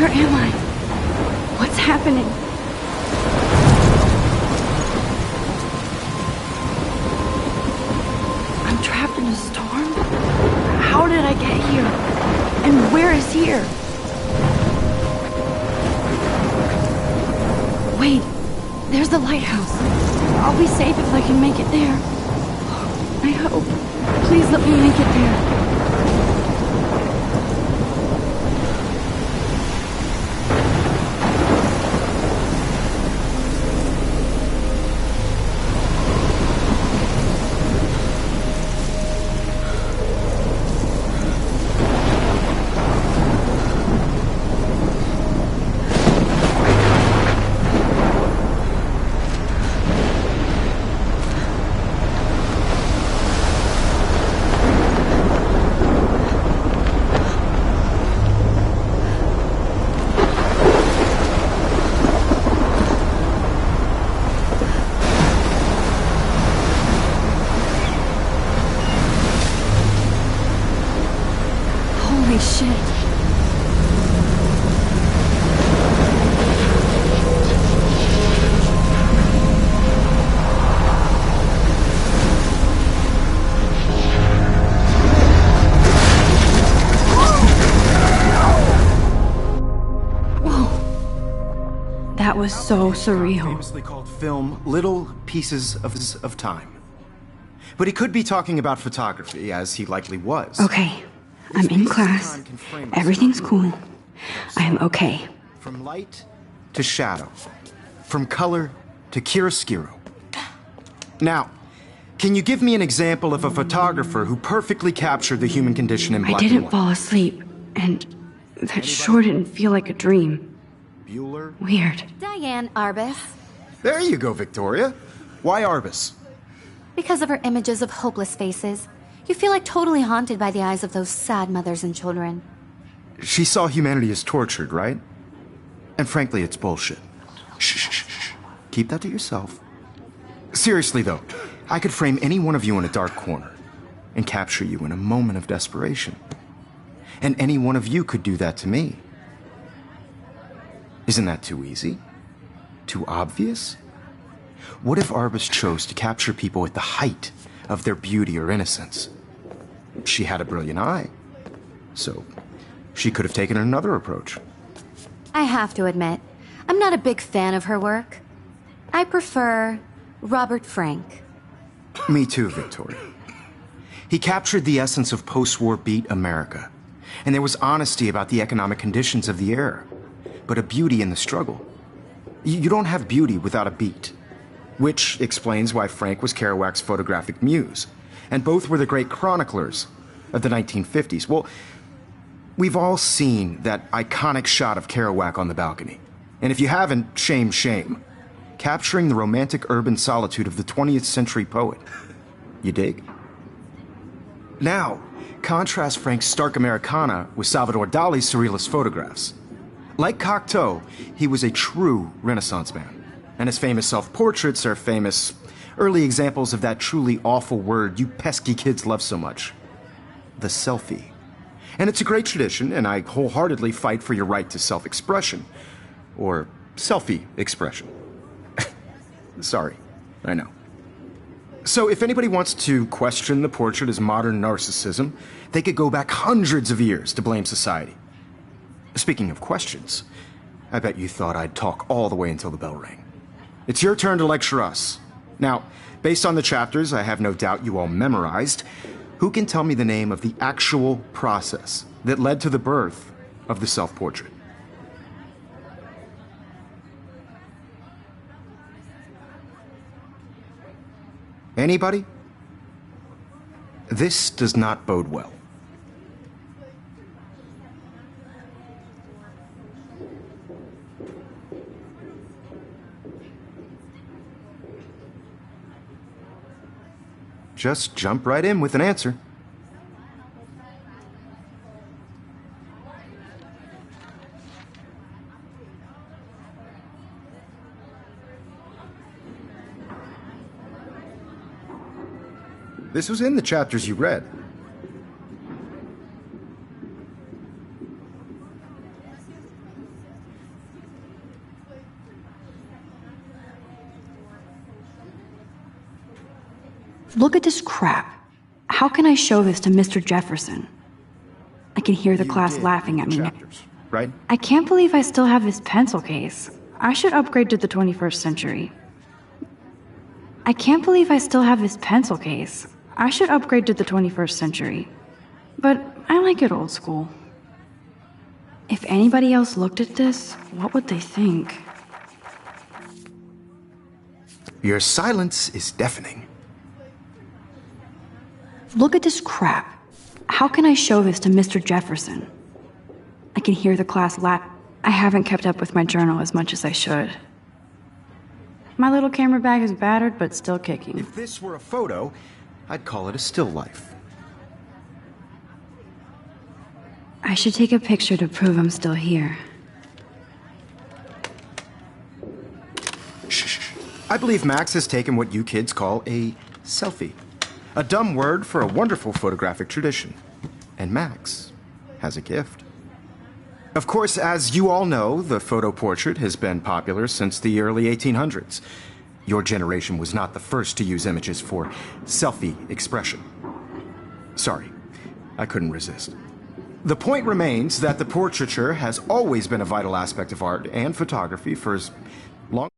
Where am I? What's happening? I'm trapped in a storm? How did I get here? And where is here? Wait, there's the lighthouse. I'll be safe if I can make it there. I hope. Please let me make it there. Holy shit. Whoa. That was so surreal. Famously called film Little Pieces of Time. But he could be talking about photography, as he likely was. Okay. I'm in class. Everything's cool. I am okay. From light to shadow. From color to chiaroscuro. Now, can you give me an example of a photographer who perfectly captured the human condition in black and white? I didn't fall asleep, and that sure didn't feel like a dream. Bueller? Weird. Diane Arbus. There you go, Victoria. Why Arbus? Because of her images of hopeless faces. You feel like totally haunted by the eyes of those sad mothers and children. She saw humanity as tortured, right? And frankly, it's bullshit. Shh, shh, shh, shh. Keep that to yourself. Seriously, though, I could frame any one of you in a dark corner and capture you in a moment of desperation. And any one of you could do that to me. Isn't that too easy? Too obvious? What if Arbus chose to capture people at the height of their beauty or innocence? She had a brilliant eye, so she could have taken another approach. I have to admit, I'm not a big fan of her work. I prefer Robert Frank. Me too, Victoria. He captured the essence of post-war beat America, and there was honesty about the economic conditions of the era, but a beauty in the struggle. You don't have beauty without a beat. Which explains why Frank was Kerouac's photographic muse, and both were the great chroniclers of the 1950s. Well, we've all seen that iconic shot of Kerouac on the balcony. And if you haven't, shame, shame. Capturing the romantic urban solitude of the 20th century poet. You dig? Now, contrast Frank's stark Americana with Salvador Dali's surrealist photographs. Like Cocteau, he was a true Renaissance man. And his famous self-portraits are famous early examples of that truly awful word you pesky kids love so much. The selfie. And it's a great tradition, and I wholeheartedly fight for your right to self-expression. Or selfie expression. Sorry, I know. So if anybody wants to question the portrait as modern narcissism, they could go back hundreds of years to blame society. Speaking of questions, I bet you thought I'd talk all the way until the bell rang. It's your turn to lecture us. Now, based on the chapters I have no doubt you all memorized, who can tell me the name of the actual process that led to the birth of the self-portrait? Anybody? This does not bode well. Just jump right in with an answer. This was in the chapters you read. Look at this crap. How can I show this to Mr. Jefferson? I can hear the class laughing at me now. Right? I can't believe I still have this pencil case. I should upgrade to the 21st century. I can't believe I still have this pencil case. I should upgrade to the 21st century. But I like it old school. If anybody else looked at this, what would they think? Your silence is deafening. Look at this crap. How can I show this to Mr. Jefferson? I can hear the class laugh. I haven't kept up with my journal as much as I should. My little camera bag is battered, but still kicking. If this were a photo, I'd call it a still life. I should take a picture to prove I'm still here. Shh. I believe Max has taken what you kids call a selfie. A dumb word for a wonderful photographic tradition. And Max has a gift. Of course, as you all know, the photo portrait has been popular since the early 1800s. Your generation was not the first to use images for selfie expression. Sorry, I couldn't resist. The point remains that the portraiture has always been a vital aspect of art and photography for as long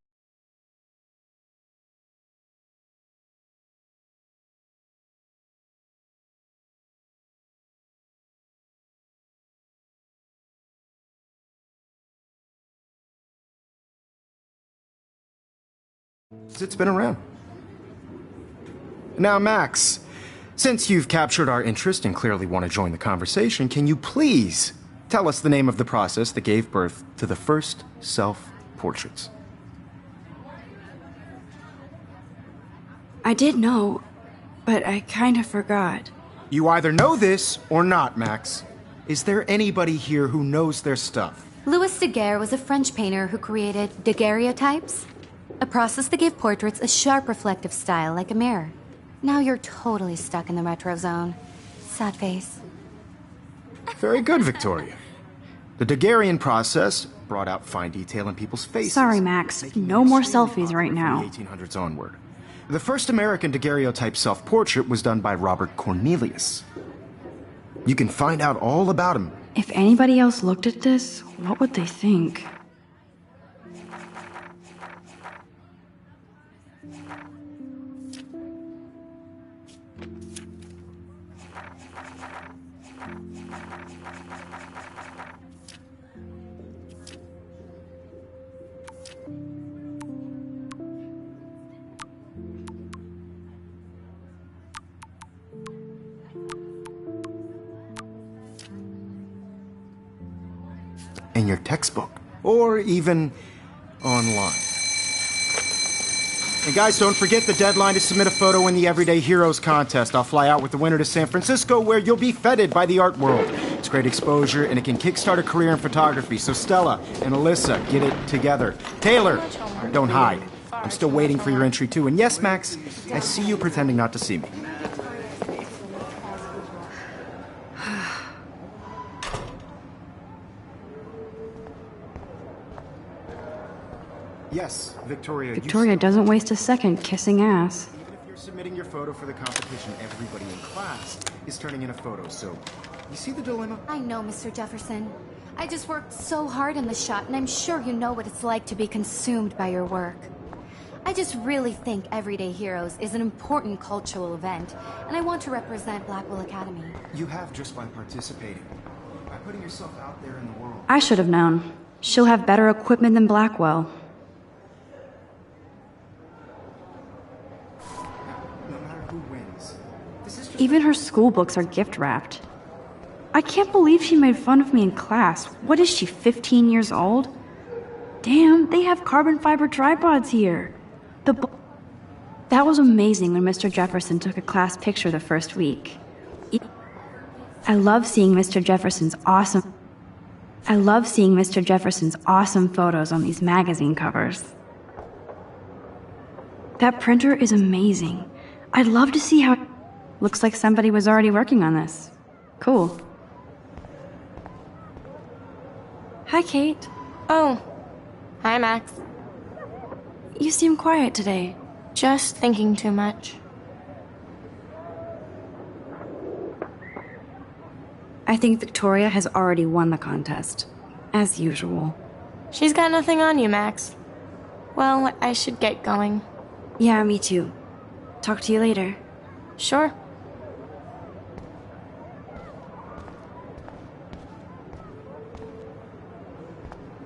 as it's been around. Now, Max, since you've captured our interest and clearly want to join the conversation, can you please tell us the name of the process that gave birth to the first self-portraits? I did know, but I kind of forgot. You either know this or not, Max. Is there anybody here who knows their stuff? Louis Daguerre was a French painter who created daguerreotypes, a process that gave portraits a sharp reflective style like a mirror. Now you're totally stuck in the retro zone. Sad face. Very good, Victoria. The Daguerrean process brought out fine detail in people's faces. Sorry, Max. No more selfies right now. From the 1800s onward. The first American daguerreotype self-portrait was done by Robert Cornelius. You can find out all about him. If anybody else looked at this, what would they think? In your textbook, or even online. And guys, don't forget the deadline to submit a photo in the Everyday Heroes contest. I'll fly out with the winner to San Francisco, where you'll be feted by the art world. It's great exposure, and it can kickstart a career in photography. So Stella and Alyssa, get it together. Taylor, don't hide. I'm still waiting for your entry too. And yes, Max, I see you pretending not to see me. Yes, Victoria. Victoria doesn't waste a second kissing ass. Even if you're submitting your photo for the competition, everybody in class is turning in a photo, so you see the dilemma? I know, Mr. Jefferson. I just worked so hard in the shot, and I'm sure you know what it's like to be consumed by your work. I just really think Everyday Heroes is an important cultural event, and I want to represent Blackwell Academy. You have just by participating, by putting yourself out there in the world. I should have known. She'll have better equipment than Blackwell. No matter who wins, this is just Even her school books are gift-wrapped. I can't believe she made fun of me in class. What is she, 15 years old? Damn, they have carbon fiber tripods here. That was amazing when Mr. Jefferson took a class picture the first week. I love seeing Mr. Jefferson's awesome photos on these magazine covers. That printer is amazing. I'd love to see how... Looks like somebody was already working on this. Cool. Hi, Kate. Oh. Hi, Max. You seem quiet today. Just thinking too much. I think Victoria has already won the contest. As usual. She's got nothing on you, Max. Well, I should get going. Yeah, me too. Talk to you later. Sure.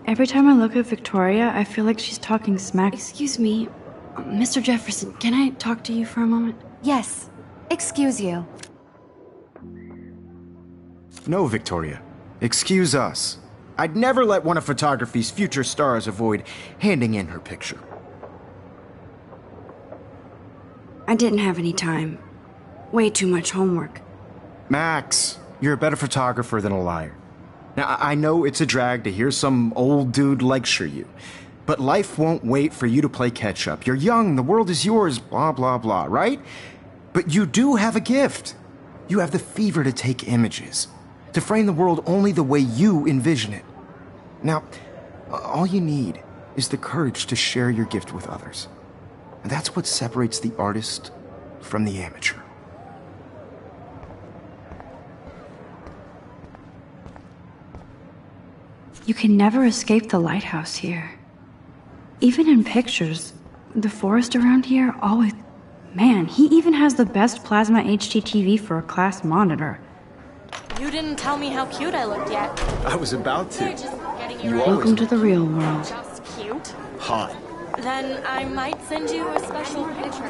Every time I look at Victoria, I feel like she's talking smack. Excuse me, Mr. Jefferson, can I talk to you for a moment? Yes. Excuse you. No, Victoria. Excuse us. I'd never let one of photography's future stars avoid handing in her picture. I didn't have any time. Way too much homework. Max, you're a better photographer than a liar. Now, I know it's a drag to hear some old dude lecture you, but life won't wait for you to play catch-up. You're young, the world is yours, blah, blah, blah, right? But you do have a gift. You have the fever to take images, to frame the world only the way you envision it. Now, all you need is the courage to share your gift with others. And that's what separates the artist from the amateur. You can never escape the lighthouse here. Even in pictures, the forest around here always... Man, he even has the best plasma HDTV for a class monitor. You didn't tell me how cute I looked yet. I was about They're to. just getting you You ready. Welcome to the real world. Just cute. Hot. Then I might send you a special picture.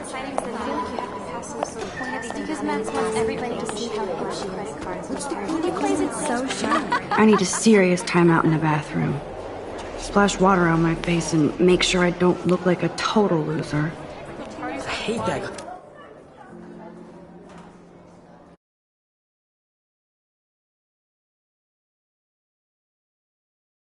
Because Max wants everybody to see how good she is. He plays it so shy. I need a serious timeout in the bathroom. Splash water on my face and make sure I don't look like a total loser. I hate that.